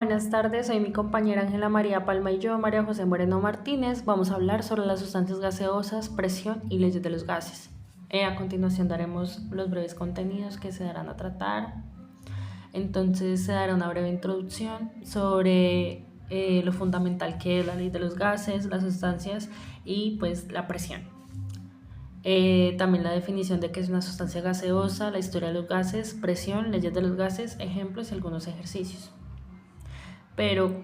Buenas tardes, soy mi compañera Ángela María Palma y yo, María José Moreno Martínez. Vamos a hablar sobre las sustancias gaseosas, presión y leyes de los gases. A continuación daremos los breves contenidos que se darán a tratar. Entonces se dará una breve introducción sobre lo fundamental que es la ley de los gases, las sustancias y pues la presión. También la definición de qué es una sustancia gaseosa, la historia de los gases, presión, leyes de los gases, ejemplos y algunos ejercicios. Pero,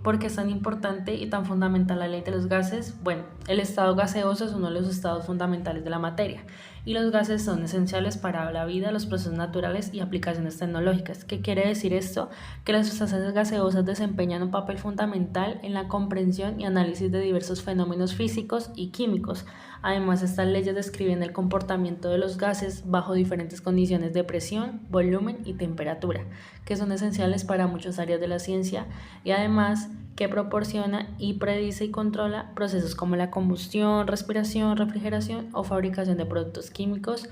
¿por qué es tan importante y tan fundamental la ley de los gases? Bueno, el estado gaseoso es uno de los estados fundamentales de la materia y los gases son esenciales para la vida, los procesos naturales y aplicaciones tecnológicas. ¿Qué quiere decir esto? Que las sustancias gaseosas desempeñan un papel fundamental en la comprensión y análisis de diversos fenómenos físicos y químicos. Además, estas leyes describen el comportamiento de los gases bajo diferentes condiciones de presión, volumen y temperatura, que son esenciales para muchas áreas de la ciencia y además que proporciona y predice y controla procesos como la combustión, respiración, refrigeración o fabricación de productos químicos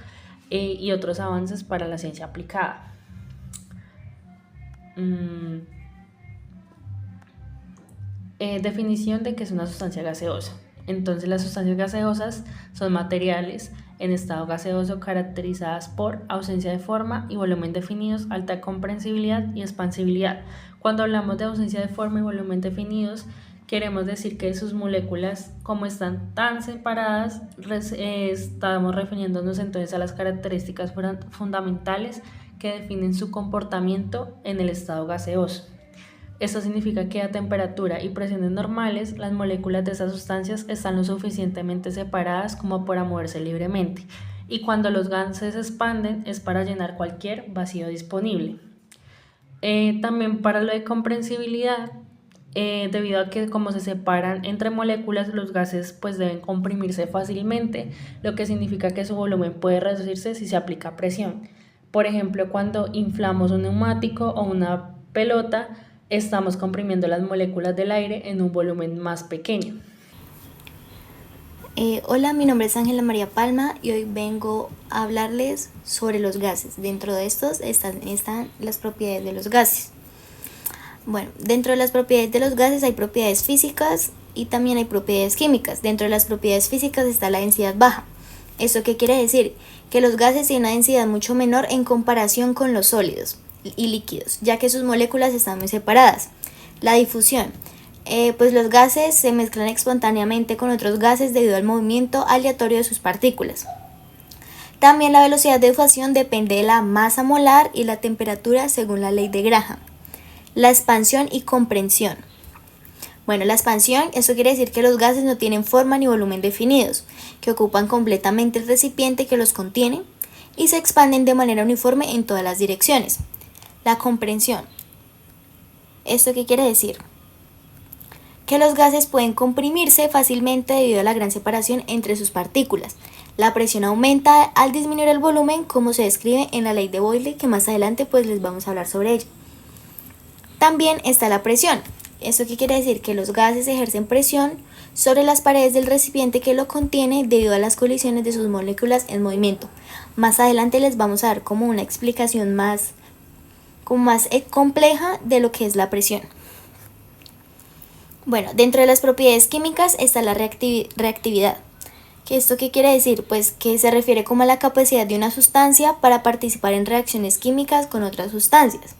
y otros avances para la ciencia aplicada. Definición de qué es una sustancia gaseosa. Entonces, las sustancias gaseosas son materiales en estado gaseoso caracterizadas por ausencia de forma y volumen definidos, alta comprensibilidad y expansibilidad. Cuando hablamos de ausencia de forma y volumen definidos, queremos decir que sus moléculas, como están tan separadas, estamos refiriéndonos entonces a las características fundamentales que definen su comportamiento en el estado gaseoso. Esto significa que a temperatura y presiones normales, las moléculas de esas sustancias están lo suficientemente separadas como para moverse libremente, y cuando los gases se expanden es para llenar cualquier vacío disponible. También para lo de comprensibilidad, debido a que como se separan entre moléculas, los gases pues deben comprimirse fácilmente, lo que significa que su volumen puede reducirse si se aplica presión. Por ejemplo, cuando inflamos un neumático o una pelota, estamos comprimiendo las moléculas del aire en un volumen más pequeño. Hola, mi nombre es Ángela María Palma y hoy vengo a hablarles sobre los gases. Dentro de estos están las propiedades de los gases. Bueno, dentro de las propiedades de los gases hay propiedades físicas y también hay propiedades químicas. Dentro de las propiedades físicas está la densidad baja. ¿Esto qué quiere decir? Que los gases tienen una densidad mucho menor en comparación con los sólidos y líquidos, ya que sus moléculas están muy separadas. La difusión. Pues los gases se mezclan espontáneamente con otros gases debido al movimiento aleatorio de sus partículas. También la velocidad de difusión depende de la masa molar y la temperatura según la ley de Graham. La expansión y comprensión. Bueno, la expansión, eso quiere decir que los gases no tienen forma ni volumen definidos, que ocupan completamente el recipiente que los contiene y se expanden de manera uniforme en todas las direcciones. La comprensión. ¿Esto qué quiere decir? Que los gases pueden comprimirse fácilmente debido a la gran separación entre sus partículas. La presión aumenta al disminuir el volumen, como se describe en la ley de Boyle, que más adelante pues les vamos a hablar sobre ello. También está la presión. ¿Eso qué quiere decir? Que los gases ejercen presión sobre las paredes del recipiente que lo contiene debido a las colisiones de sus moléculas en movimiento. Más adelante les vamos a dar como una explicación más compleja de lo que es la presión. Bueno, dentro de las propiedades químicas está la reactividad. ¿Esto qué quiere decir? Pues que se refiere como a la capacidad de una sustancia para participar en reacciones químicas con otras sustancias.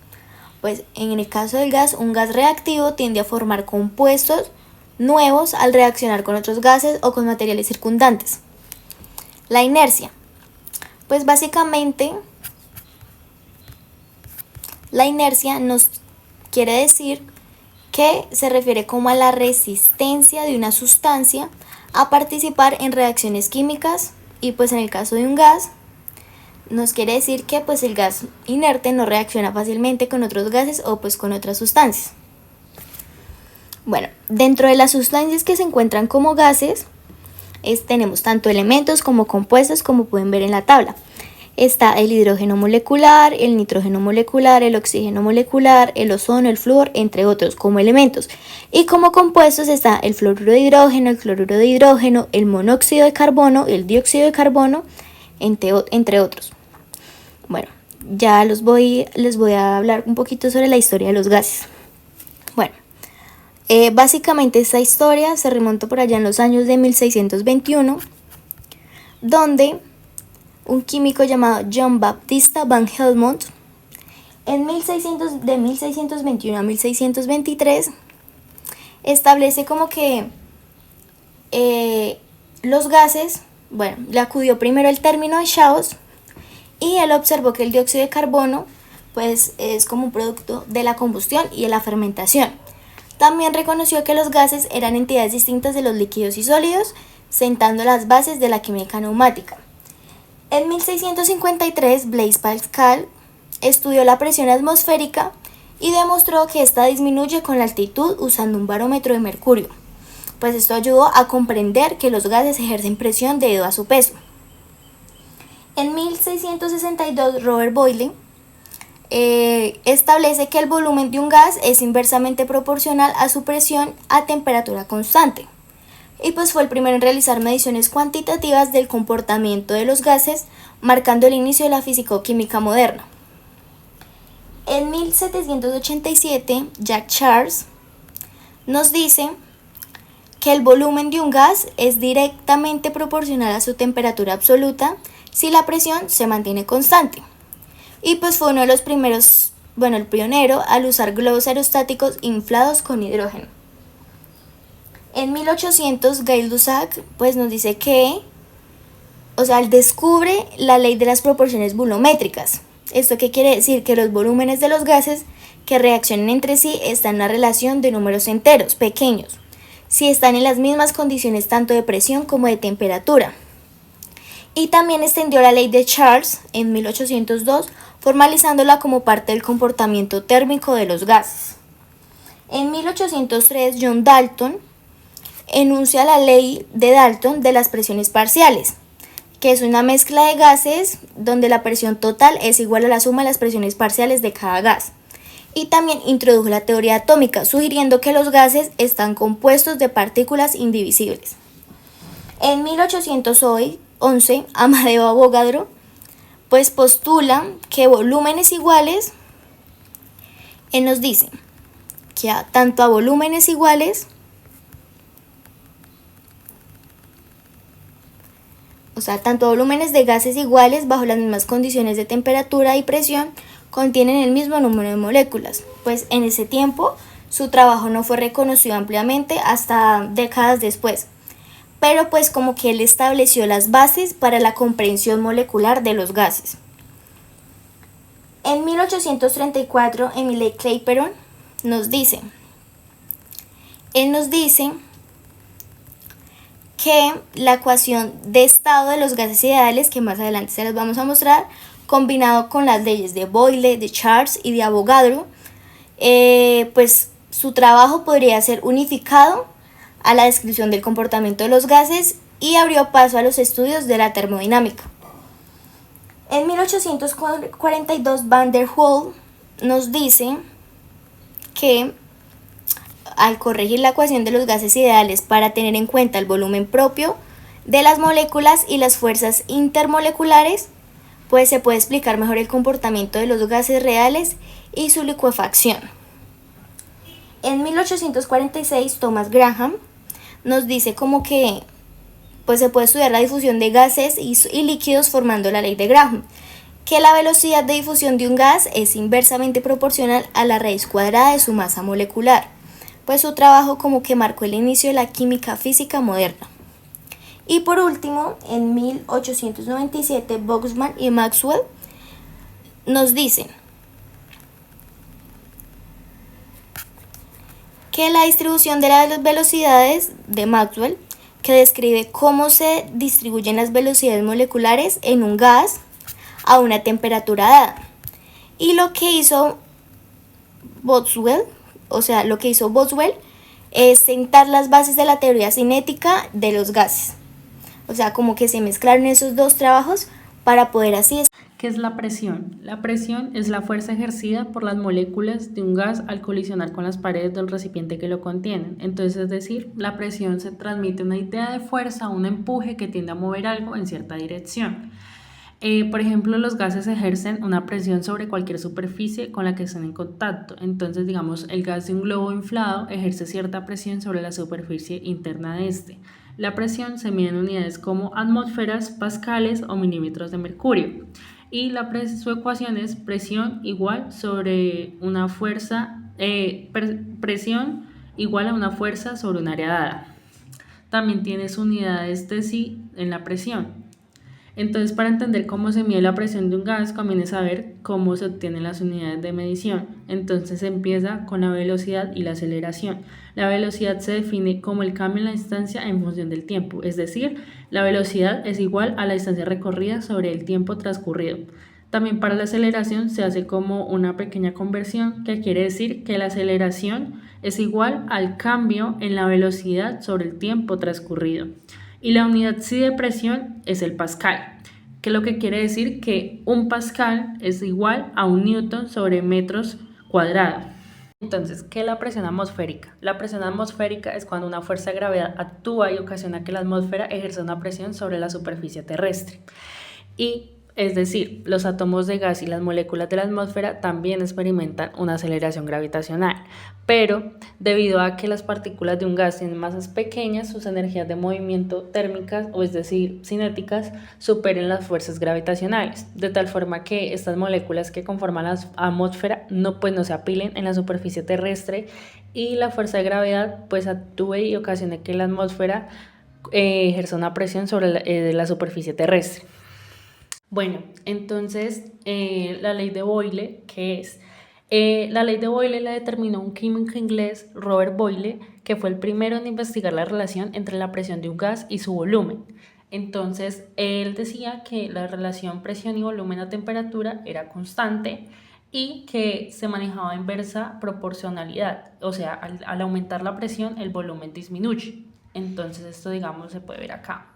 Pues en el caso del gas, un gas reactivo tiende a formar compuestos nuevos al reaccionar con otros gases o con materiales circundantes. La inercia. Pues básicamente la inercia nos quiere decir que se refiere como a la resistencia de una sustancia a participar en reacciones químicas, y pues en el caso de un gas nos quiere decir que pues el gas inerte no reacciona fácilmente con otros gases o pues con otras sustancias. Bueno, dentro de las sustancias que se encuentran como gases tenemos tanto elementos como compuestos, como pueden ver en la tabla. Está el hidrógeno molecular, el nitrógeno molecular, el oxígeno molecular, el ozono, el flúor, entre otros como elementos. Y como compuestos está el fluoruro de hidrógeno, el cloruro de hidrógeno, el monóxido de carbono, el dióxido de carbono, entre otros. Bueno, ya les voy a hablar un poquito sobre la historia de los gases. Bueno, básicamente esta historia se remonta por allá en los años de 1621, donde un químico llamado John Baptista van Helmont, de 1621 a 1623, establece como que los gases, bueno, le acudió primero el término de Gauss, y él observó que el dióxido de carbono pues es como un producto de la combustión y de la fermentación. También reconoció que los gases eran entidades distintas de los líquidos y sólidos, sentando las bases de la química neumática. En 1653, Blaise Pascal estudió la presión atmosférica y demostró que esta disminuye con la altitud usando un barómetro de mercurio, pues esto ayudó a comprender que los gases ejercen presión debido a su peso. En 1662, Robert Boyle establece que el volumen de un gas es inversamente proporcional a su presión a temperatura constante, y pues fue el primero en realizar mediciones cuantitativas del comportamiento de los gases, marcando el inicio de la físico-química moderna. En 1787, Jacques Charles nos dice que el volumen de un gas es directamente proporcional a su temperatura absoluta si la presión se mantiene constante. Y pues fue uno de los primeros, el pionero al usar globos aerostáticos inflados con hidrógeno. En 1800, Gay-Lussac pues nos dice que, él descubre la ley de las proporciones volumétricas. ¿Esto qué quiere decir? Que los volúmenes de los gases que reaccionen entre sí están en una relación de números enteros, pequeños, si están en las mismas condiciones tanto de presión como de temperatura. Y también extendió la ley de Charles en 1802, formalizándola como parte del comportamiento térmico de los gases. En 1803, John Dalton enuncia la ley de Dalton de las presiones parciales, que es una mezcla de gases donde la presión total es igual a la suma de las presiones parciales de cada gas. Y también introdujo la teoría atómica, sugiriendo que los gases están compuestos de partículas indivisibles. En 1811, Amadeo Avogadro pues postula que volúmenes iguales, él nos dice que tanto a volúmenes iguales, tanto volúmenes de gases iguales bajo las mismas condiciones de temperatura y presión contienen el mismo número de moléculas. Pues en ese tiempo su trabajo no fue reconocido ampliamente hasta décadas después, pero pues como que él estableció las bases para la comprensión molecular de los gases. En 1834, Émile Clapeyron nos dice que la ecuación de estado de los gases ideales, que más adelante se las vamos a mostrar, combinado con las leyes de Boyle, de Charles y de Avogadro, pues su trabajo podría ser unificado a la descripción del comportamiento de los gases y abrió paso a los estudios de la termodinámica. En 1842, Van der Waals nos dice que al corregir la ecuación de los gases ideales para tener en cuenta el volumen propio de las moléculas y las fuerzas intermoleculares, pues se puede explicar mejor el comportamiento de los gases reales y su licuefacción. En 1846, Thomas Graham nos dice como que pues se puede estudiar la difusión de gases y líquidos formando la ley de Graham, que la velocidad de difusión de un gas es inversamente proporcional a la raíz cuadrada de su masa molecular. Pues su trabajo como que marcó el inicio de la química física moderna. Y por último, en 1897, Boltzmann y Maxwell nos dicen que la distribución de las velocidades de Maxwell, que describe cómo se distribuyen las velocidades moleculares en un gas a una temperatura dada. Y lo que hizo Boltzmann es sentar las bases de la teoría cinética de los gases. Como que se mezclaron esos dos trabajos para poder así. ¿Qué es la presión? La presión es la fuerza ejercida por las moléculas de un gas al colisionar con las paredes del recipiente que lo contienen. Entonces, es decir, la presión se transmite una idea de fuerza, un empuje que tiende a mover algo en cierta dirección. Por ejemplo, los gases ejercen una presión sobre cualquier superficie con la que estén en contacto. Entonces, digamos, el gas de un globo inflado ejerce cierta presión sobre la superficie interna de este. La presión se mide en unidades como atmósferas, pascales o milímetros de mercurio. Y su ecuación es presión igual sobre una fuerza, presión igual a una fuerza sobre un área dada. También tienes unidades de sí en la presión. Entonces, para entender cómo se mide la presión de un gas, conviene saber cómo se obtienen las unidades de medición. Entonces, se empieza con la velocidad y la aceleración. La velocidad se define como el cambio en la distancia en función del tiempo, es decir, la velocidad es igual a la distancia recorrida sobre el tiempo transcurrido. También para la aceleración se hace como una pequeña conversión, que quiere decir que la aceleración es igual al cambio en la velocidad sobre el tiempo transcurrido. Y la unidad sí de presión es el pascal, que lo que quiere decir que un pascal es igual a un newton sobre metros cuadrados. Entonces, ¿qué es la presión atmosférica? La presión atmosférica es cuando una fuerza de gravedad actúa y ocasiona que la atmósfera ejerza una presión sobre la superficie terrestre. Es decir, los átomos de gas y las moléculas de la atmósfera también experimentan una aceleración gravitacional, pero debido a que las partículas de un gas tienen masas pequeñas, sus energías de movimiento térmicas, o es decir, cinéticas, superen las fuerzas gravitacionales, de tal forma que estas moléculas que conforman la atmósfera no se apilen en la superficie terrestre y la fuerza de gravedad actúe y ocasione que la atmósfera ejerza una presión sobre la superficie terrestre. Bueno, entonces la ley de Boyle, ¿qué es? La ley de Boyle la determinó un químico inglés, Robert Boyle, que fue el primero en investigar la relación entre la presión de un gas y su volumen. Entonces, él decía que la relación presión y volumen a temperatura era constante y que se manejaba inversa proporcionalidad, o sea, al aumentar la presión, el volumen disminuye. Entonces, esto, digamos, se puede ver acá.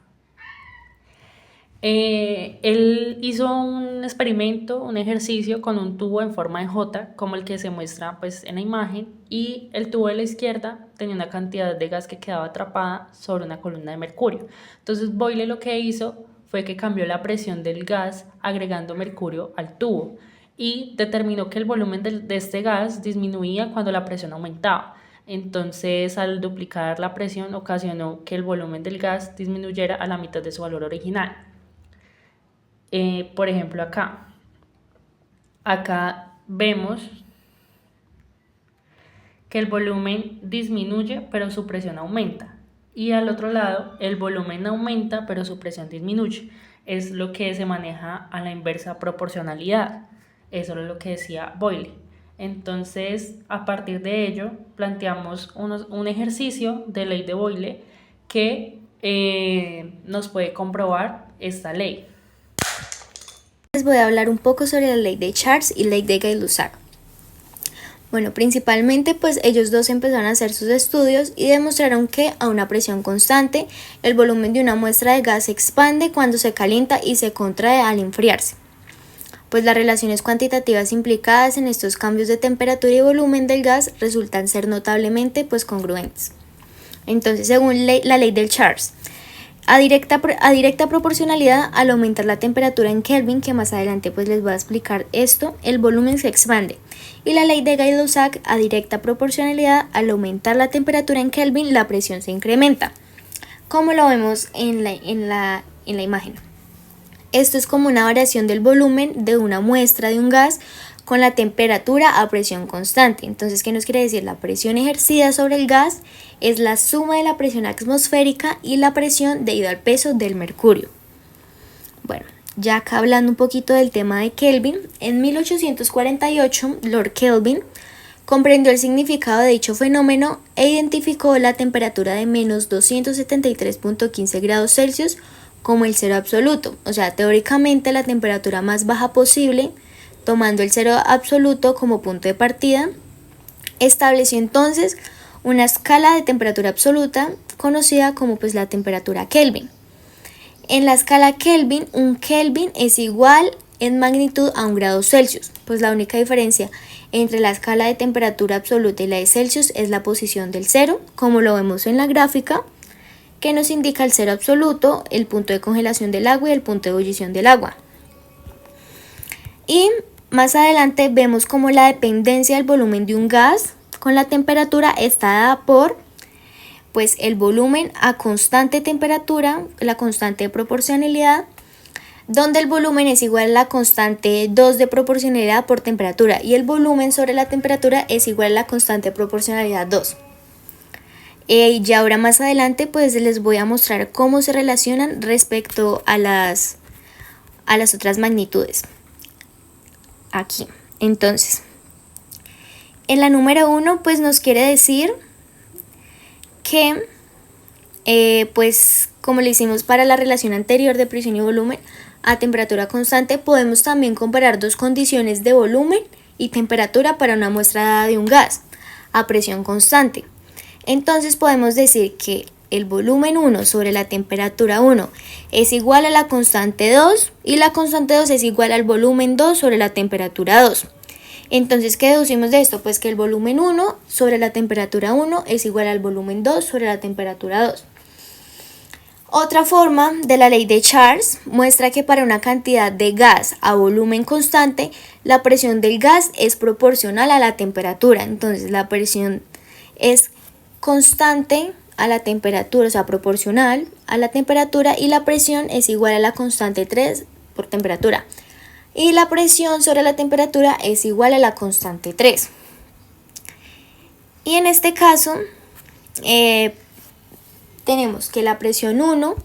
Él hizo un experimento, un ejercicio con un tubo en forma de J, como el que se muestra en la imagen, y el tubo de la izquierda tenía una cantidad de gas que quedaba atrapada sobre una columna de mercurio. Entonces Boyle lo que hizo fue que cambió la presión del gas agregando mercurio al tubo y determinó que el volumen de este gas disminuía cuando la presión aumentaba. Entonces, al duplicar la presión, ocasionó que el volumen del gas disminuyera a la mitad de su valor original. Por ejemplo, acá vemos que el volumen disminuye, pero su presión aumenta. Y al otro lado, el volumen aumenta, pero su presión disminuye. Es lo que se maneja a la inversa proporcionalidad. Eso es lo que decía Boyle. Entonces, a partir de ello, planteamos un ejercicio de ley de Boyle que nos puede comprobar esta ley. Les voy a hablar un poco sobre la ley de Charles y ley de Gay-Lussac. Bueno, principalmente ellos dos empezaron a hacer sus estudios y demostraron que a una presión constante el volumen de una muestra de gas se expande cuando se calienta y se contrae al enfriarse. Las relaciones cuantitativas implicadas en estos cambios de temperatura y volumen del gas resultan ser notablemente congruentes. Entonces, según la ley de Charles, a directa proporcionalidad, al aumentar la temperatura en Kelvin, que más adelante les voy a explicar esto, el volumen se expande. Y la ley de Gay-Lussac, a directa proporcionalidad, al aumentar la temperatura en Kelvin, la presión se incrementa, como lo vemos en la imagen. Esto es como una variación del volumen de una muestra de un gas con la temperatura a presión constante. Entonces, ¿qué nos quiere decir? La presión ejercida sobre el gas es la suma de la presión atmosférica y la presión debido al peso del mercurio. Bueno, ya acá hablando un poquito del tema de Kelvin, en 1848 Lord Kelvin comprendió el significado de dicho fenómeno e identificó la temperatura de menos 273.15 grados Celsius como el cero absoluto, o sea, teóricamente la temperatura más baja posible, tomando el cero absoluto como punto de partida. Estableció entonces una escala de temperatura absoluta conocida como la temperatura Kelvin. En la escala Kelvin, un Kelvin es igual en magnitud a 1 grado Celsius, la única diferencia entre la escala de temperatura absoluta y la de Celsius es la posición del cero, como lo vemos en la gráfica, que nos indica el cero absoluto, el punto de congelación del agua y el punto de ebullición del agua. Y más adelante vemos cómo la dependencia del volumen de un gas con la temperatura está dada por pues el volumen a constante temperatura, la constante de proporcionalidad, donde el volumen es igual a la constante 2 de proporcionalidad por temperatura y el volumen sobre la temperatura es igual a la constante de proporcionalidad 2. Y ahora más adelante pues les voy a mostrar cómo se relacionan respecto a las otras magnitudes. Aquí. Entonces, en la número 1 pues nos quiere decir que pues como le hicimos para la relación anterior de presión y volumen a temperatura constante, podemos también comparar dos condiciones de volumen y temperatura para una muestra dada de un gas a presión constante. Entonces podemos decir que el volumen 1 sobre la temperatura 1 es igual a la constante 2 y la constante 2 es igual al volumen 2 sobre la temperatura 2. Entonces, ¿qué deducimos de esto? Pues que el volumen 1 sobre la temperatura 1 es igual al volumen 2 sobre la temperatura 2. Otra forma de la ley de Charles muestra que para una cantidad de gas a volumen constante, la presión del gas es proporcional a la temperatura. Entonces, la presión es constante a la temperatura, o sea, proporcional a la temperatura, y la presión es igual a la constante 3 por temperatura. Y la presión sobre la temperatura es igual a la constante 3. Y en este caso, tenemos que la presión 1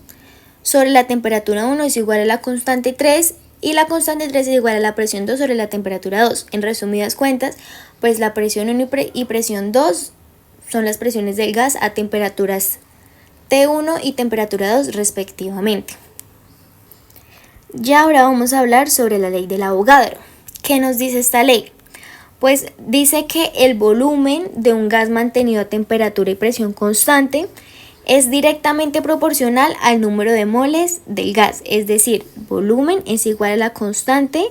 sobre la temperatura 1 es igual a la constante 3 y la constante 3 es igual a la presión 2 sobre la temperatura 2. En resumidas cuentas, pues la presión 1 y presión 2 son las presiones del gas a temperaturas T1 y temperatura 2 respectivamente. Ya ahora vamos a hablar sobre la ley del Avogadro. ¿Qué nos dice esta ley? Pues dice que el volumen de un gas mantenido a temperatura y presión constante es directamente proporcional al número de moles del gas, es decir, volumen es igual a la constante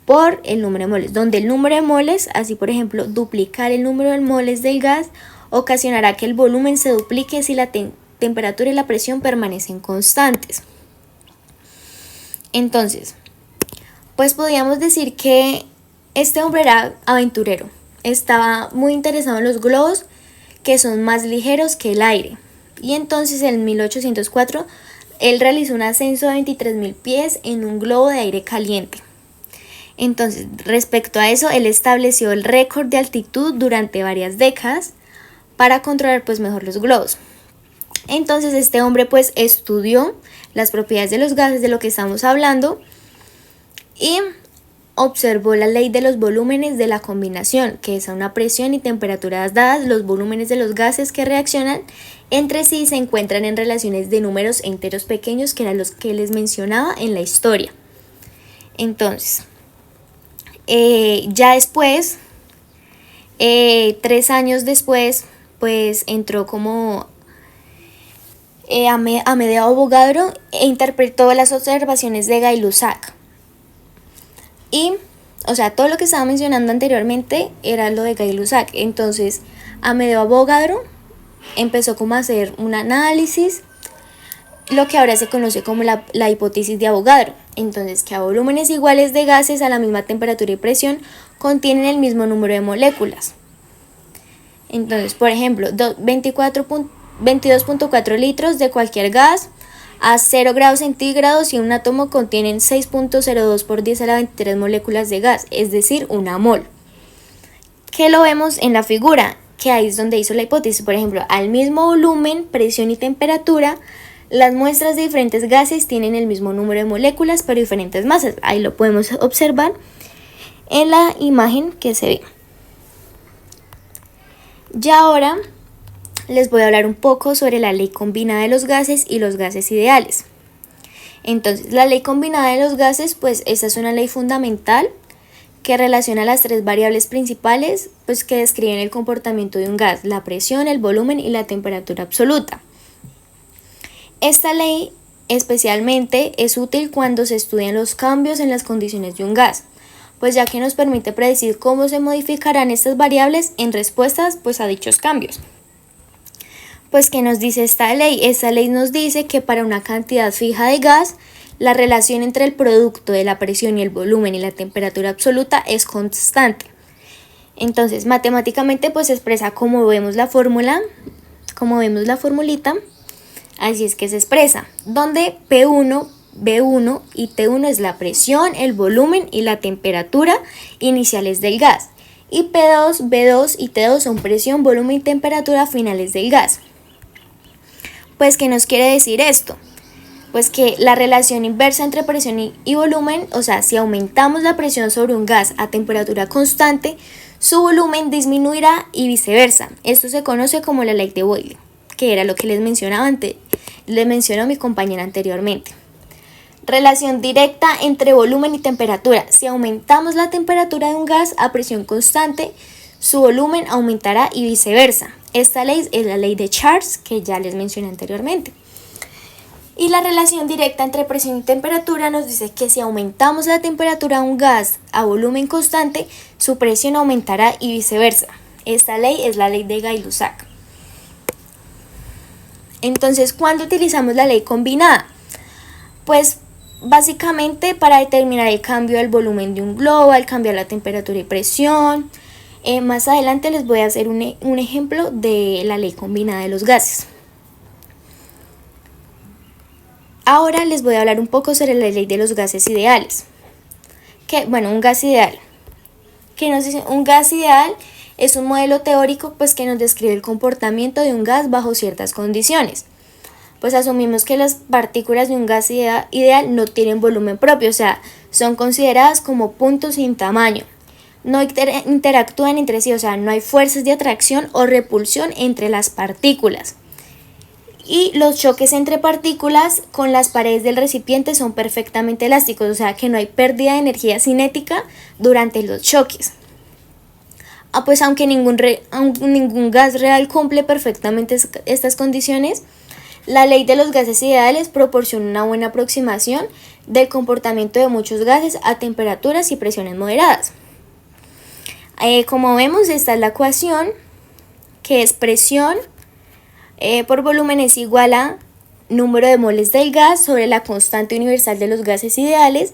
por el número de moles, donde el número de moles, así por ejemplo, duplicar el número de moles del gas ocasionará que el volumen se duplique si la temperatura y la presión permanecen constantes. Entonces, pues podríamos decir que este hombre era aventurero, estaba muy interesado en los globos que son más ligeros que el aire. Y entonces en 1804 él realizó un ascenso de 23.000 pies en un globo de aire caliente. Entonces, respecto a eso, él estableció el récord de altitud durante varias décadas para controlar pues mejor los globos. Entonces este hombre pues estudió las propiedades de los gases de lo que estamos hablando y observó la ley de los volúmenes de la combinación, que es a una presión y temperaturas dadas, los volúmenes de los gases que reaccionan entre sí se encuentran en relaciones de números enteros pequeños, que eran los que les mencionaba en la historia. Entonces, ya después, 3 años después, pues entró como Amedeo Avogadro e interpretó las observaciones de Gay-Lussac. Y, o sea, todo lo que estaba mencionando anteriormente era lo de Gay-Lussac. Entonces, Amedeo Avogadro empezó como a hacer un análisis, lo que ahora se conoce como la hipótesis de Avogadro. Entonces, que a volúmenes iguales de gases a la misma temperatura y presión contienen el mismo número de moléculas. Entonces, por ejemplo, 22.4 litros de cualquier gas a 0 grados centígrados y un átomo contienen 6.02 por 10 a la 23 moléculas de gas, es decir, una mol. ¿Qué lo vemos en la figura? Que ahí es donde hizo la hipótesis. Por ejemplo, al mismo volumen, presión y temperatura, las muestras de diferentes gases tienen el mismo número de moléculas pero diferentes masas. Ahí lo podemos observar en la imagen que se ve. Ya ahora les voy a hablar un poco sobre la ley combinada de los gases y los gases ideales. Entonces, la ley combinada de los gases, pues esta es una ley fundamental que relaciona las 3 variables principales pues que describen el comportamiento de un gas: la presión, el volumen y la temperatura absoluta. Esta ley especialmente es útil cuando se estudian los cambios en las condiciones de un gas, pues ya que nos permite predecir cómo se modificarán estas variables en respuestas pues a dichos cambios. Pues, ¿qué nos dice esta ley? Esta ley nos dice que para una cantidad fija de gas, la relación entre el producto de la presión y el volumen y la temperatura absoluta es constante. Entonces, matemáticamente pues se expresa como vemos la fórmula, como vemos la formulita, así es que se expresa, donde P1, B1 y T1 es la presión, el volumen y la temperatura iniciales del gas. Y P2, B2 y T2 son presión, volumen y temperatura finales del gas. Pues, ¿qué nos quiere decir esto? Pues que la relación inversa entre presión y volumen, o sea, si aumentamos la presión sobre un gas a temperatura constante, su volumen disminuirá y viceversa. Esto se conoce como la ley de Boyle, que era lo que les mencionaba antes, les mencionó mi compañera anteriormente. Relación directa entre volumen y temperatura. Si aumentamos la temperatura de un gas a presión constante, su volumen aumentará y viceversa. Esta ley es la ley de Charles, que ya les mencioné anteriormente. Y la relación directa entre presión y temperatura nos dice que si aumentamos la temperatura de un gas a volumen constante, su presión aumentará y viceversa. Esta ley es la ley de Gay-Lussac. Entonces, ¿cuándo utilizamos la ley combinada? Pues básicamente para determinar el cambio del volumen de un globo, al cambiar la temperatura y presión. Más adelante les voy a hacer un ejemplo de la ley combinada de los gases. Ahora les voy a hablar un poco sobre la ley de los gases ideales. Un gas ideal. ¿Qué nos dice? Un gas ideal es un modelo teórico pues, que nos describe el comportamiento de un gas bajo ciertas condiciones. Pues asumimos que las partículas de un gas ideal no tienen volumen propio, o sea, son consideradas como puntos sin tamaño. No interactúan entre sí, o sea, no hay fuerzas de atracción o repulsión entre las partículas. Y los choques entre partículas con las paredes del recipiente son perfectamente elásticos, o sea, que no hay pérdida de energía cinética durante los choques. Pues aunque ningún gas real cumple perfectamente estas condiciones, la ley de los gases ideales proporciona una buena aproximación del comportamiento de muchos gases a temperaturas y presiones moderadas. Como vemos, esta es la ecuación, que es presión por volumen es igual a número de moles del gas sobre la constante universal de los gases ideales,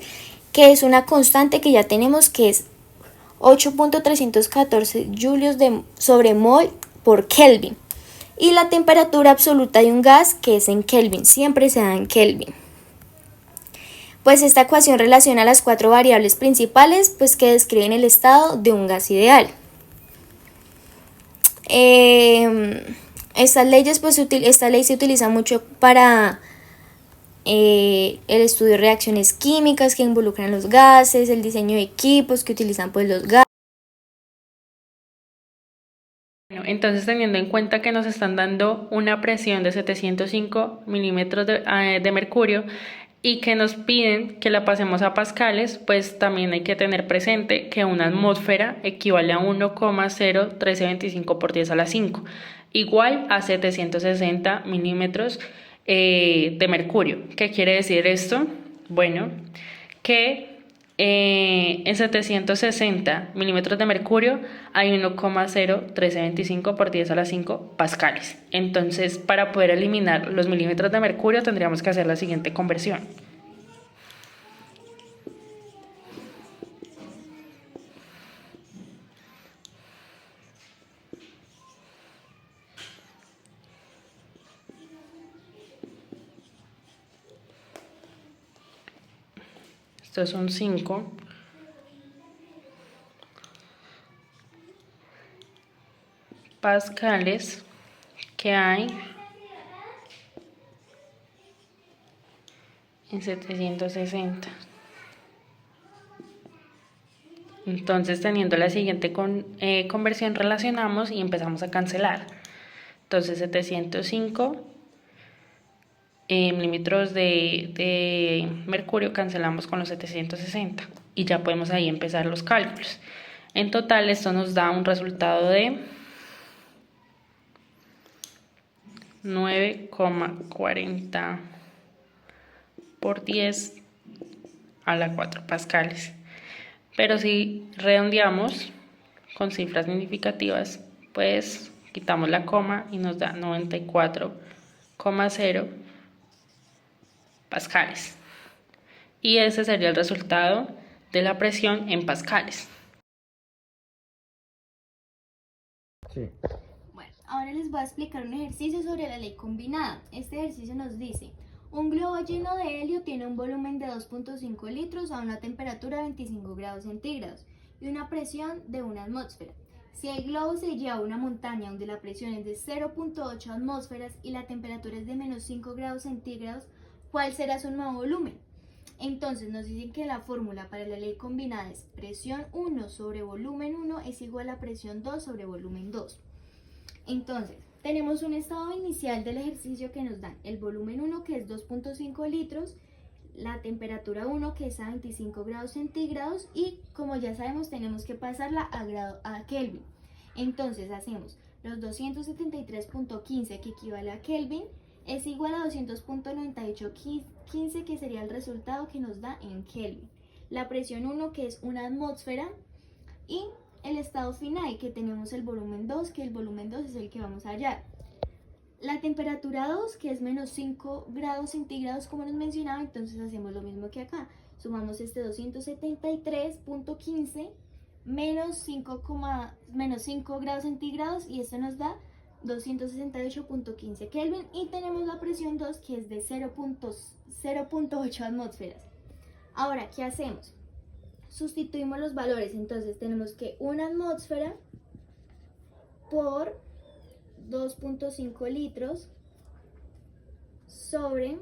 que es una constante que ya tenemos, que es 8.314 julios sobre mol por Kelvin. Y la temperatura absoluta de un gas, que es en Kelvin, siempre se da en Kelvin. Pues esta ecuación relaciona las cuatro variables principales pues, que describen el estado de un gas ideal. Esta ley se utiliza mucho para el estudio de reacciones químicas que involucran los gases, el diseño de equipos que utilizan pues, los gases. Entonces, teniendo en cuenta que nos están dando una presión de 705 milímetros de mercurio y que nos piden que la pasemos a pascales, pues también hay que tener presente que una atmósfera equivale a 1,01325 por 10 a la 5, igual a 760 milímetros de mercurio. ¿Qué quiere decir esto? Bueno, que en 760 milímetros de mercurio hay 1,01325 por 10 a la 5 pascales. Entonces, para poder eliminar los milímetros de mercurio tendríamos que hacer la siguiente conversión. Estos son 5 pascales que hay en 760. Entonces, teniendo la siguiente conversión, relacionamos y empezamos a cancelar. Entonces, 705 milímetros de mercurio cancelamos con los 760 y ya podemos ahí empezar los cálculos. En total esto nos da un resultado de 9,40 por 10 a la 4 pascales. Pero si redondeamos con cifras significativas, pues quitamos la coma y nos da 94,0 pascales. y ese sería el resultado de la presión en pascales. Sí. Bueno, ahora les voy a explicar un ejercicio sobre la ley combinada. Este ejercicio nos dice: un globo lleno de helio tiene un volumen de 2.5 litros a una temperatura de 25 grados centígrados y una presión de 1 atmósfera. Si el globo se lleva a una montaña donde la presión es de 0.8 atmósferas y la temperatura es de menos 5 grados centígrados, ¿cuál será su nuevo volumen? Entonces nos dicen que la fórmula para la ley combinada es presión 1 sobre volumen 1 es igual a presión 2 sobre volumen 2. Entonces, tenemos un estado inicial del ejercicio que nos dan el volumen 1, que es 2.5 litros, la temperatura 1, que es a 25 grados centígrados, y como ya sabemos tenemos que pasarla a Kelvin. Entonces hacemos los 273.15, que equivale a Kelvin, es igual a 200.9815, que sería el resultado que nos da en Kelvin. La presión 1, que es una atmósfera, y el estado final, que tenemos el volumen 2, que el volumen 2 es el que vamos a hallar. La temperatura 2, que es menos 5 grados centígrados, como nos mencionaba, entonces hacemos lo mismo que acá. Sumamos este 273.15 menos 5 grados centígrados, y esto nos da 268.15 Kelvin, y tenemos la presión 2, que es de 0.8 atmósferas. Ahora, ¿qué hacemos? Sustituimos los valores, entonces tenemos que una atmósfera por 2.5 litros sobre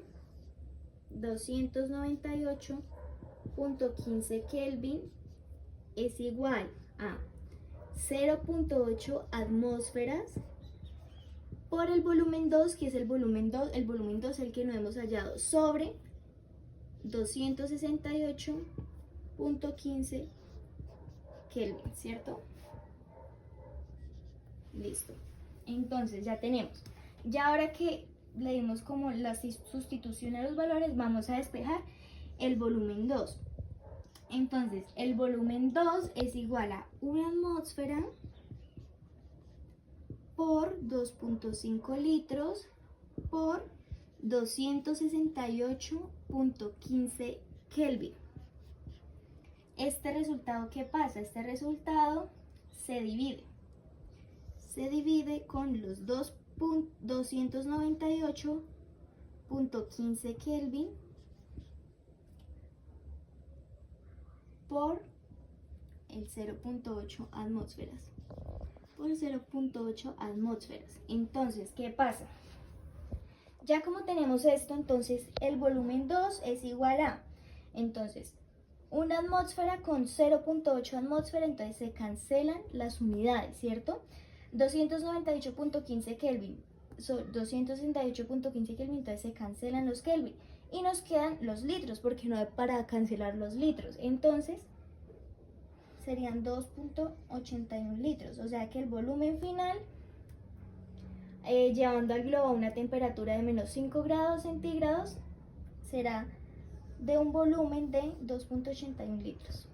298.15 Kelvin es igual a 0.8 atmósferas por el volumen 2, que es el volumen 2 el que no hemos hallado, sobre 268.15 Kelvin, ¿cierto? Listo. Entonces ya tenemos. Ya ahora que le dimos como la sustitución a los valores, vamos a despejar el volumen 2. Entonces el volumen 2 es igual a una atmósfera por 2.5 litros por 268.15 Kelvin. Este resultado, ¿qué pasa? Este resultado se divide con los 298.15 Kelvin por el 0.8 atmósferas. Por 0.8 atmósferas. Entonces, ¿qué pasa? Ya como tenemos esto, entonces el volumen 2 es igual a, entonces, una atmósfera con 0.8 atmósfera, entonces se cancelan las unidades, ¿cierto? 298.15 Kelvin, 268.15 Kelvin, entonces se cancelan los Kelvin y nos quedan los litros, porque no hay para cancelar los litros, entonces serían 2.81 litros, o sea que el volumen final, llevando al globo a una temperatura de menos 5 grados centígrados, será de un volumen de 2.81 litros.